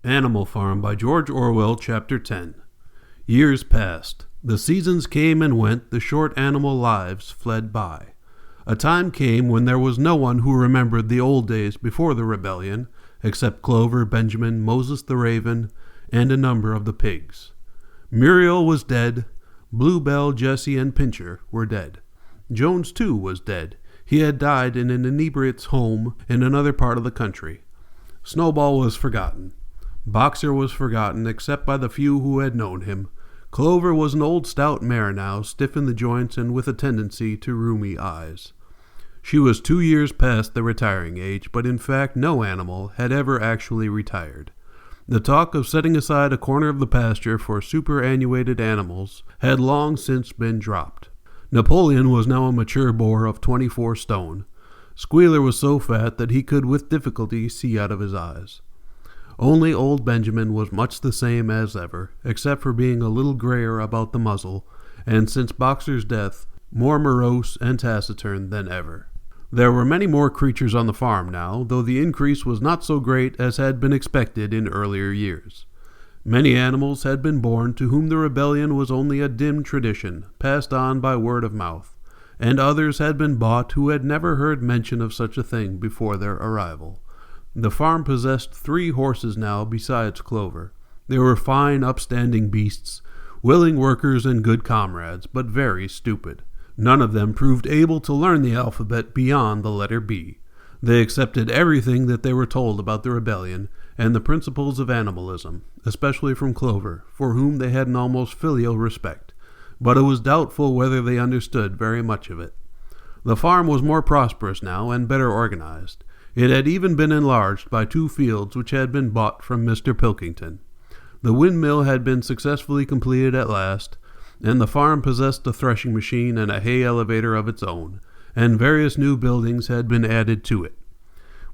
Animal Farm by George Orwell, Chapter 10. Years passed. The seasons came and went, the short animal lives fled by. A time came when there was no one who remembered the old days before the rebellion, except Clover, Benjamin, Moses the raven, and a number of the pigs. Muriel was dead. Bluebell, Jessie, and Pincher were dead. Jones, too, was dead. He had died in an inebriate's home in another part of the country. Snowball was forgotten. Boxer was forgotten, except by the few who had known him. Clover was an old stout mare now, stiff in the joints and with a tendency to rheumy eyes. She was 2 years past the retiring age, but in fact no animal had ever actually retired. The talk of setting aside a corner of the pasture for superannuated animals had long since been dropped. Napoleon was now a mature boar of 24 stone. Squealer was so fat that he could with difficulty see out of his eyes. Only old Benjamin was much the same as ever, except for being a little grayer about the muzzle, and since Boxer's death, more morose and taciturn than ever. There were many more creatures on the farm now, though the increase was not so great as had been expected in earlier years. Many animals had been born to whom the rebellion was only a dim tradition, passed on by word of mouth, and others had been bought who had never heard mention of such a thing before their arrival. The farm possessed 3 horses now besides Clover. They were fine, upstanding beasts, willing workers and good comrades, but very stupid. None of them proved able to learn the alphabet beyond the letter B. They accepted everything that they were told about the rebellion and the principles of animalism, especially from Clover, for whom they had an almost filial respect, but it was doubtful whether they understood very much of it. The farm was more prosperous now and better organized. It had even been enlarged by 2 fields which had been bought from Mr. Pilkington. The windmill had been successfully completed at last, and the farm possessed a threshing machine and a hay elevator of its own, and various new buildings had been added to it.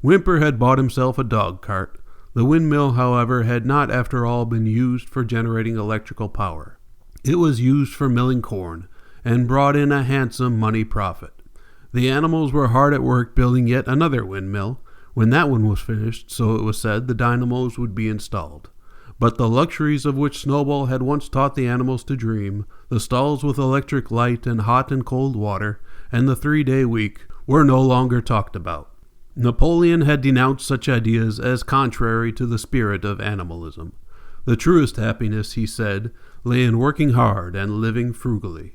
Whymper had bought himself a dog cart. The windmill, however, had not after all been used for generating electrical power. It was used for milling corn, and brought in a handsome money profit. The animals were hard at work building yet another windmill. When that one was finished, so it was said, the dynamos would be installed. But the luxuries of which Snowball had once taught the animals to dream, the stalls with electric light and hot and cold water, and the 3-day week, were no longer talked about. Napoleon had denounced such ideas as contrary to the spirit of animalism. The truest happiness, he said, lay in working hard and living frugally.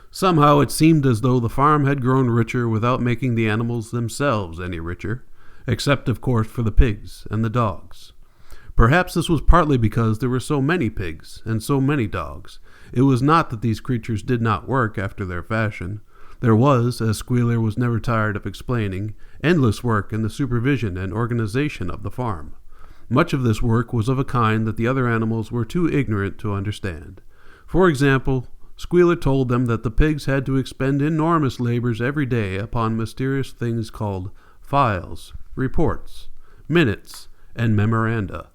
Somehow it seemed as though the farm had grown richer without making the animals themselves any richer, except of course for the pigs and the dogs. Perhaps this was partly because there were so many pigs and so many dogs. It was not that these creatures did not work after their fashion. There was, as Squealer was never tired of explaining, endless work in the supervision and organization of the farm. Much of this work was of a kind that the other animals were too ignorant to understand. For example, Squealer told them that the pigs had to expend enormous labors every day upon mysterious things called files, reports, minutes, and memoranda.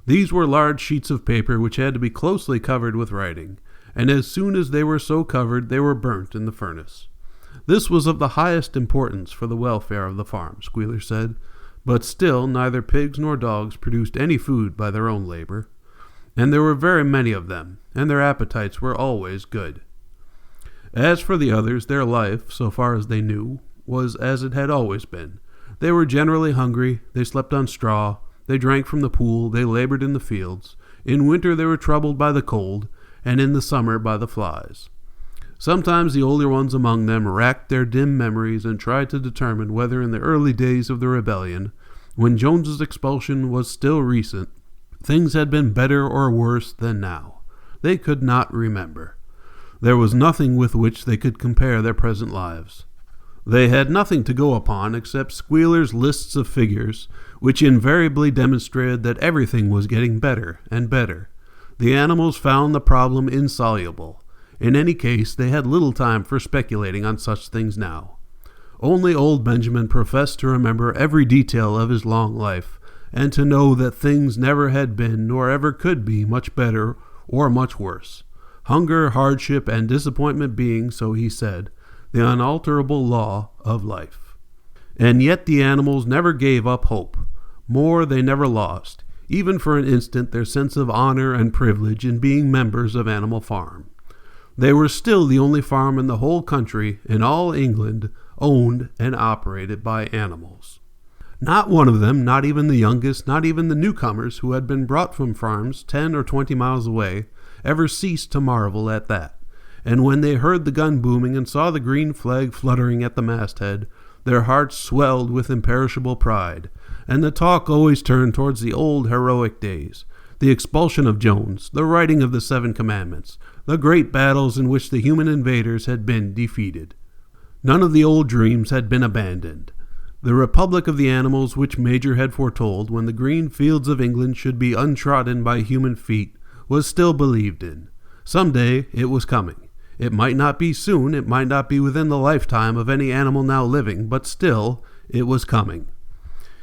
These were large sheets of paper which had to be closely covered with writing, and as soon as they were so covered they were burnt in the furnace. This was of the highest importance for the welfare of the farm, Squealer said, but still neither pigs nor dogs produced any food by their own labor, and there were very many of them, and their appetites were always good. As for the others, their life, so far as they knew, was as it had always been. They were generally hungry, they slept on straw, they drank from the pool, they labored in the fields. In winter they were troubled by the cold, and in the summer by the flies. Sometimes the older ones among them racked their dim memories and tried to determine whether in the early days of the rebellion, when Jones's expulsion was still recent, things had been better or worse than now. They could not remember. There was nothing with which they could compare their present lives. They had nothing to go upon except Squealer's lists of figures, which invariably demonstrated that everything was getting better and better. The animals found the problem insoluble. In any case, they had little time for speculating on such things now. Only old Benjamin professed to remember every detail of his long life, and to know that things never had been nor ever could be much better or much worse. Hunger, hardship, and disappointment being, so he said, the unalterable law of life. And yet the animals never gave up hope. More they never lost. even for an instant, their sense of honor and privilege in being members of Animal Farm. They were still the only farm in the whole country, in all England, owned and operated by animals. Not one of them, not even the youngest, not even the newcomers who had been brought from farms 10 or 20 miles away, ever ceased to marvel at that. And when they heard the gun booming and saw the green flag fluttering at the masthead, their hearts swelled with imperishable pride, and the talk always turned towards the old heroic days, the expulsion of Jones, the writing of the 7 Commandments, the great battles in which the human invaders had been defeated. None of the old dreams had been abandoned. The republic of the animals which Major had foretold when the green fields of England should be untrodden by human feet was still believed in. Some day it was coming. It might not be soon, it might not be within the lifetime of any animal now living, but still it was coming.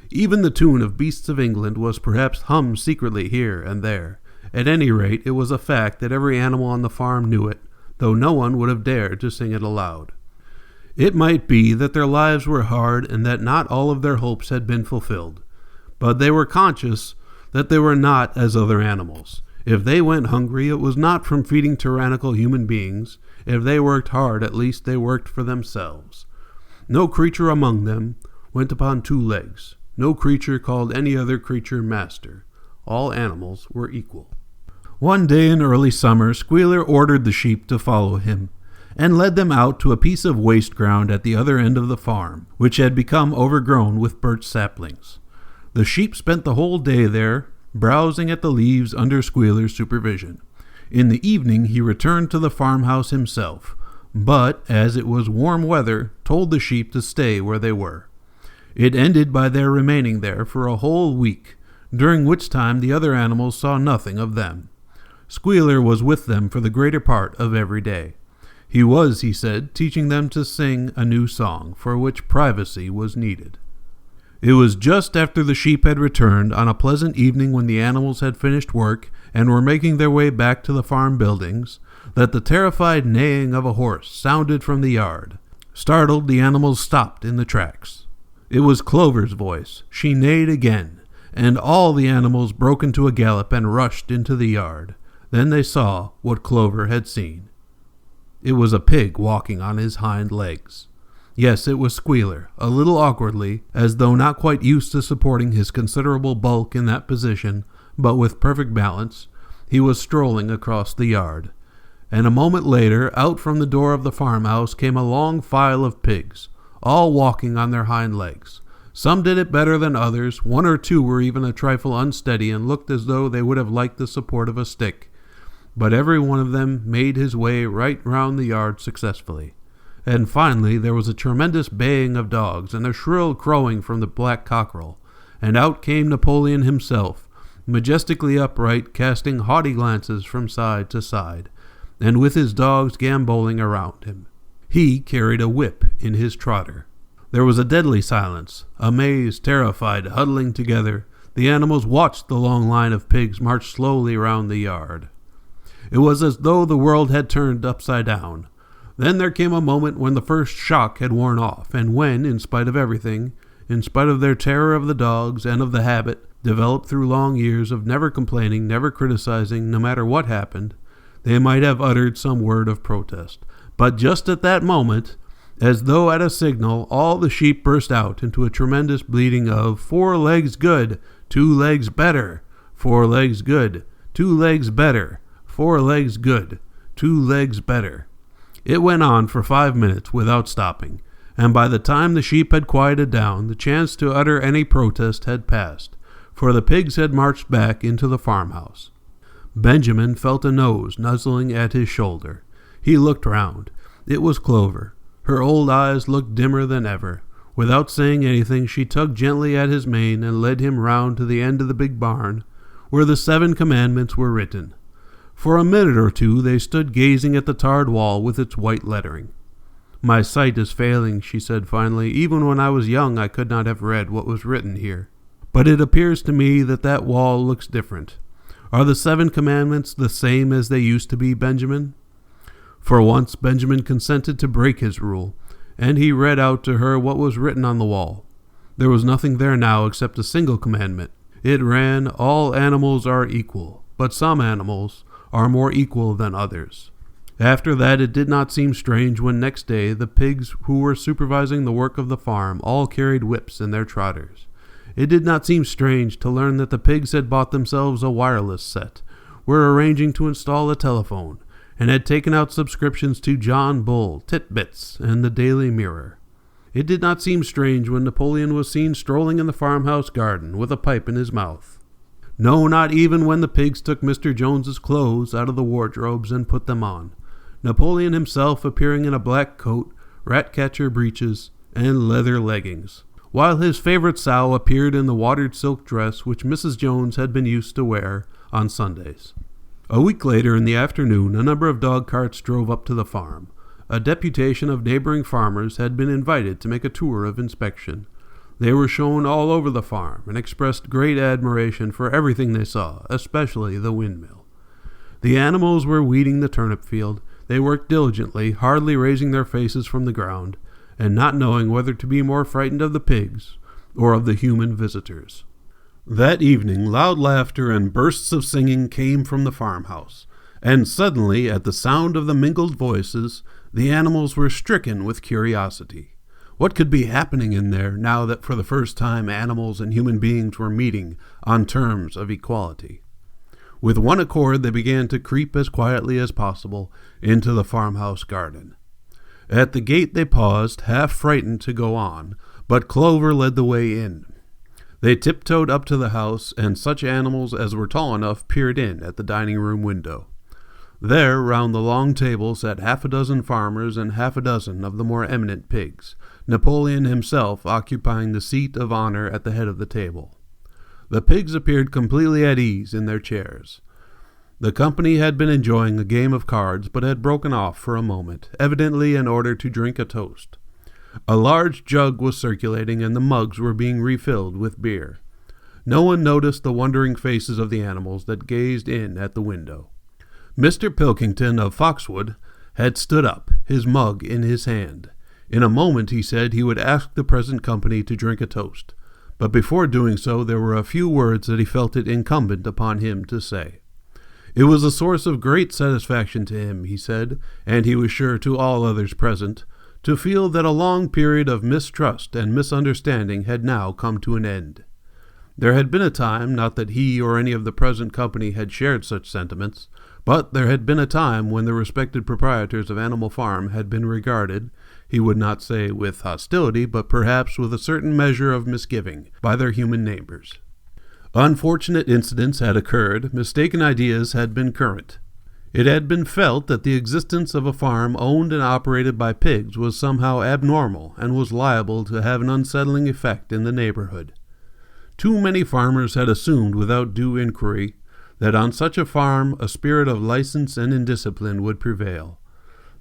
Even the tune of Beasts of England was perhaps hummed secretly here and there. At any rate, it was a fact that every animal on the farm knew it, though no one would have dared to sing it aloud. It might be that their lives were hard and that not all of their hopes had been fulfilled, but they were conscious that they were not as other animals. If they went hungry, it was not from feeding tyrannical human beings. If they worked hard, at least they worked for themselves. No creature among them went upon 2 legs. No creature called any other creature master. All animals were equal. One day in early summer, Squealer ordered the sheep to follow him, and led them out to a piece of waste ground at the other end of the farm, which had become overgrown with birch saplings. The sheep spent the whole day there, browsing at the leaves under Squealer's supervision. In the evening he returned to the farmhouse himself, but, as it was warm weather, told the sheep to stay where they were. It ended by their remaining there for a whole week, during which time the other animals saw nothing of them. Squealer was with them for the greater part of every day. He was, he said, teaching them to sing a new song, for which privacy was needed. It was just after the sheep had returned, on a pleasant evening when the animals had finished work and were making their way back to the farm buildings, that the terrified neighing of a horse sounded from the yard. Startled, the animals stopped in the tracks. It was Clover's voice. She neighed again, and all the animals broke into a gallop and rushed into the yard. Then they saw what Clover had seen. It was a pig walking on his hind legs. Yes, it was Squealer, a little awkwardly, as though not quite used to supporting his considerable bulk in that position, but with perfect balance. He was strolling across the yard. And a moment later, out from the door of the farmhouse came a long file of pigs, all walking on their hind legs. Some did it better than others. 1 or 2 were even a trifle unsteady and looked as though they would have liked the support of a stick. But every one of them made his way right round the yard successfully. And finally there was a tremendous baying of dogs and a shrill crowing from the black cockerel, and out came Napoleon himself, majestically upright, casting haughty glances from side to side, and with his dogs gambolling around him. He carried a whip in his trotter. There was a deadly silence. Amazed, terrified, huddling together, the animals watched the long line of pigs march slowly round the yard. It was as though the world had turned upside down. Then there came a moment when the first shock had worn off, and when, in spite of everything, in spite of their terror of the dogs and of the habit, developed through long years of never complaining, never criticizing, no matter what happened, they might have uttered some word of protest. But just at that moment, as though at a signal, all the sheep burst out into a tremendous bleating of 4 legs good, 2 legs better, 4 legs good, 2 legs better, 4 legs good, 2 legs better. It went on for 5 minutes without stopping, and by the time the sheep had quieted down, the chance to utter any protest had passed, for the pigs had marched back into the farmhouse. Benjamin felt a nose nuzzling at his shoulder. He looked round. It was Clover. Her old eyes looked dimmer than ever. Without saying anything, she tugged gently at his mane and led him round to the end of the big barn, where the 7 Commandments were written. For a minute or 2 they stood gazing at the tarred wall with its white lettering. "My sight is failing," she said finally. "Even when I was young I could not have read what was written here. But it appears to me that that wall looks different. Are the 7 Commandments the same as they used to be, Benjamin?" For once Benjamin consented to break his rule, and he read out to her what was written on the wall. There was nothing there now except a single commandment. It ran, "All animals are equal, but some animals are more equal than others." After that, it did not seem strange when next day the pigs who were supervising the work of the farm all carried whips in their trotters. It did not seem strange to learn that the pigs had bought themselves a wireless set, were arranging to install a telephone, and had taken out subscriptions to John Bull, Titbits, and the Daily Mirror. It did not seem strange when Napoleon was seen strolling in the farmhouse garden with a pipe in his mouth. No, not even when the pigs took Mr. Jones's clothes out of the wardrobes and put them on. Napoleon himself appearing in a black coat, rat-catcher breeches, and leather leggings, while his favorite sow appeared in the watered silk dress which Mrs. Jones had been used to wear on Sundays. A week later, in the afternoon, a number of dog carts drove up to the farm. A deputation of neighboring farmers had been invited to make a tour of inspection. They were shown all over the farm and expressed great admiration for everything they saw, especially the windmill. The animals were weeding the turnip field. They worked diligently, hardly raising their faces from the ground, and not knowing whether to be more frightened of the pigs or of the human visitors. That evening, loud laughter and bursts of singing came from the farmhouse, and suddenly, at the sound of the mingled voices, the animals were stricken with curiosity. What could be happening in there now that for the first time animals and human beings were meeting on terms of equality? With one accord, they began to creep as quietly as possible into the farmhouse garden. At the gate they paused, half frightened to go on, but Clover led the way in. They tiptoed up to the house, and such animals as were tall enough peered in at the dining-room window. There, round the long table, sat half a dozen farmers and half a dozen of the more eminent pigs, Napoleon himself occupying the seat of honor at the head of the table. The pigs appeared completely at ease in their chairs. The company had been enjoying a game of cards, but had broken off for a moment, evidently in order to drink a toast. A large jug was circulating, and the mugs were being refilled with beer. No one noticed the wondering faces of the animals that gazed in at the window. Mr. Pilkington of Foxwood had stood up, his mug in his hand. In a moment, he said, he would ask the present company to drink a toast. But before doing so, there were a few words that he felt it incumbent upon him to say. It was a source of great satisfaction to him, he said, and he was sure to all others present, to feel that a long period of mistrust and misunderstanding had now come to an end. There had been a time, not that he or any of the present company had shared such sentiments, but there had been a time when the respected proprietors of Animal Farm had been regarded, he would not say with hostility, but perhaps with a certain measure of misgiving, by their human neighbors. Unfortunate incidents had occurred, mistaken ideas had been current. It had been felt that the existence of a farm owned and operated by pigs was somehow abnormal and was liable to have an unsettling effect in the neighborhood. Too many farmers had assumed without due inquiry that on such a farm a spirit of license and indiscipline would prevail.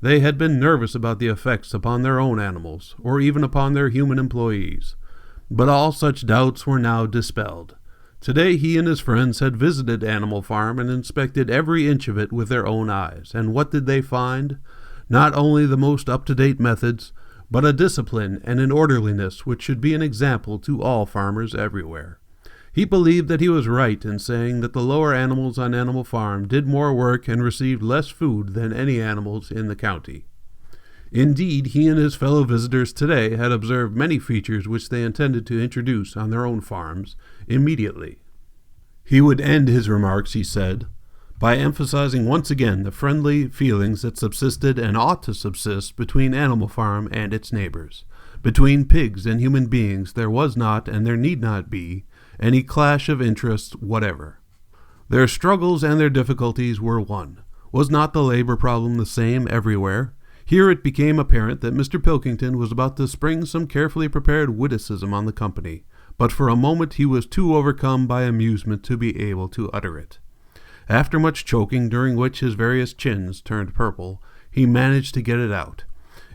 They had been nervous about the effects upon their own animals, or even upon their human employees. But all such doubts were now dispelled. Today he and his friends had visited Animal Farm and inspected every inch of it with their own eyes. And what did they find? Not only the most up-to-date methods, but a discipline and an orderliness which should be an example to all farmers everywhere. He believed that he was right in saying that the lower animals on Animal Farm did more work and received less food than any animals in the county. Indeed, he and his fellow visitors today had observed many features which they intended to introduce on their own farms immediately. He would end his remarks, he said, by emphasizing once again the friendly feelings that subsisted and ought to subsist between Animal Farm and its neighbors. Between pigs and human beings there was not, and there need not be, any clash of interests whatever. Their struggles and their difficulties were one. Was not the labor problem the same everywhere? Here it became apparent that Mr. Pilkington was about to spring some carefully prepared witticism on the company, but for a moment he was too overcome by amusement to be able to utter it. After much choking, during which his various chins turned purple, he managed to get it out.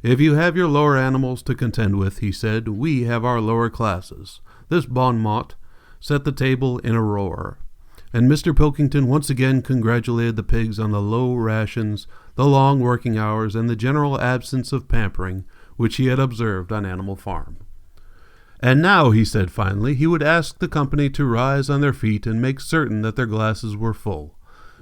"If you have your lower animals to contend with," he said, "we have our lower classes." This bon mot set the table in a roar, and Mr. Pilkington once again congratulated the pigs on the low rations, the long working hours, and the general absence of pampering which he had observed on Animal Farm. And now, he said finally, he would ask the company to rise on their feet and make certain that their glasses were full.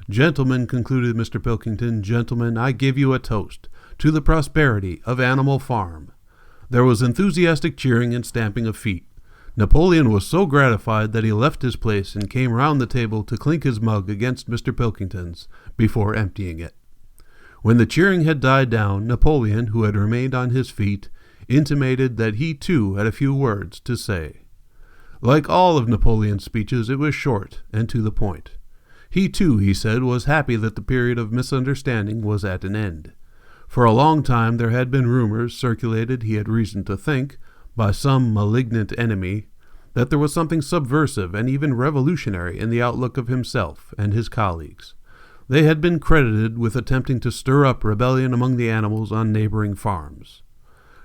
"Gentlemen," concluded Mr. Pilkington, "gentlemen, I give you a toast to the prosperity of Animal Farm." There was enthusiastic cheering and stamping of feet. Napoleon was so gratified that he left his place and came round the table to clink his mug against Mr. Pilkington's before emptying it. When the cheering had died down, Napoleon, who had remained on his feet, intimated that he too had a few words to say. Like all of Napoleon's speeches, it was short and to the point. He too, he said, was happy that the period of misunderstanding was at an end. For a long time there had been rumors circulated, he had reason to think, by some malignant enemy, that there was something subversive and even revolutionary in the outlook of himself and his colleagues. They had been credited with attempting to stir up rebellion among the animals on neighboring farms.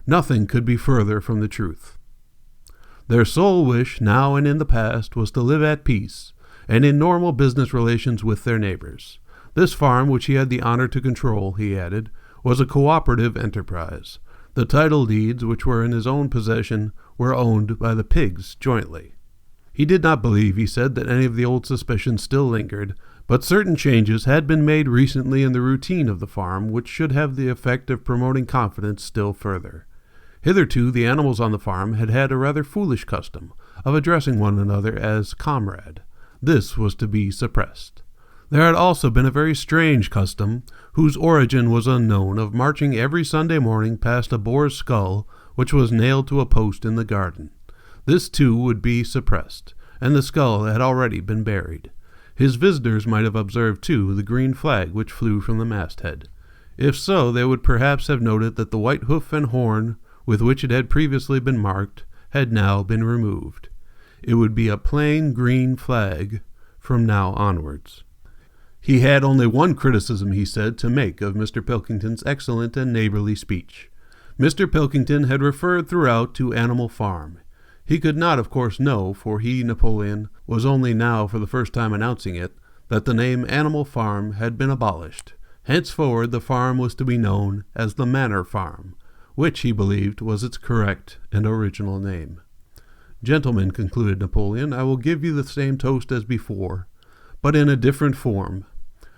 Nothing could be further from the truth. Their sole wish, now and in the past, was to live at peace and in normal business relations with their neighbors. This farm, which he had the honor to control, he added, was a cooperative enterprise. The title deeds, which were in his own possession, were owned by the pigs jointly. He did not believe, he said, that any of the old suspicions still lingered, but certain changes had been made recently in the routine of the farm which should have the effect of promoting confidence still further. Hitherto the animals on the farm had had a rather foolish custom of addressing one another as comrade. This was to be suppressed. There had also been a very strange custom, whose origin was unknown, of marching every Sunday morning past a boar's skull which was nailed to a post in the garden. This too would be suppressed, and the skull had already been buried. His visitors might have observed too the green flag which flew from the masthead. If so, they would perhaps have noted that the white hoof and horn with which it had previously been marked had now been removed. It would be a plain green flag from now onwards. He had only one criticism, he said, to make of Mr. Pilkington's excellent and neighborly speech. Mr. Pilkington had referred throughout to Animal Farm. He could not, of course, know, for he, Napoleon, was only now for the first time announcing it, that the name Animal Farm had been abolished. Henceforward the farm was to be known as the Manor Farm, which, he believed, was its correct and original name. "Gentlemen," concluded Napoleon, "I will give you the same toast as before, but in a different form.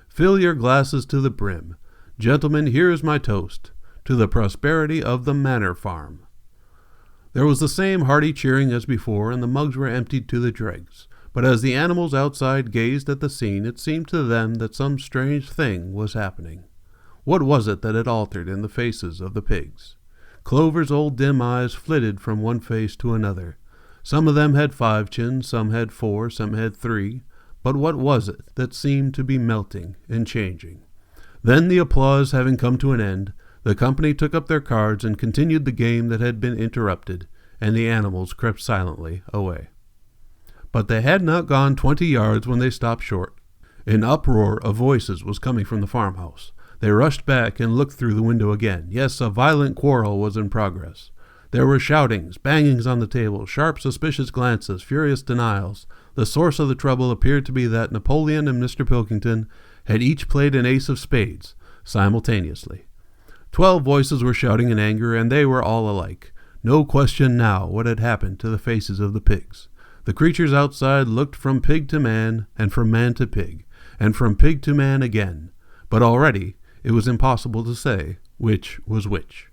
Fill your glasses to the brim. Gentlemen, here is my toast, to the prosperity of the Manor Farm." There was the same hearty cheering as before, and the mugs were emptied to the dregs. But as the animals outside gazed at the scene, it seemed to them that some strange thing was happening. What was it that had altered in the faces of the pigs? Clover's old dim eyes flitted from one face to another. Some of them had 5 chins, some had 4, some had 3. But what was it that seemed to be melting and changing? Then, the applause having come to an end, the company took up their cards and continued the game that had been interrupted, and the animals crept silently away. But they had not gone 20 yards when they stopped short. An uproar of voices was coming from the farmhouse. They rushed back and looked through the window again. Yes, a violent quarrel was in progress. There were shoutings, bangings on the table, sharp, suspicious glances, furious denials. The source of the trouble appeared to be that Napoleon and Mr. Pilkington had each played an ace of spades simultaneously. 12 voices were shouting in anger, and they were all alike. No question now what had happened to the faces of the pigs. The creatures outside looked from pig to man, and from man to pig, and from pig to man again. But already it was impossible to say which was which.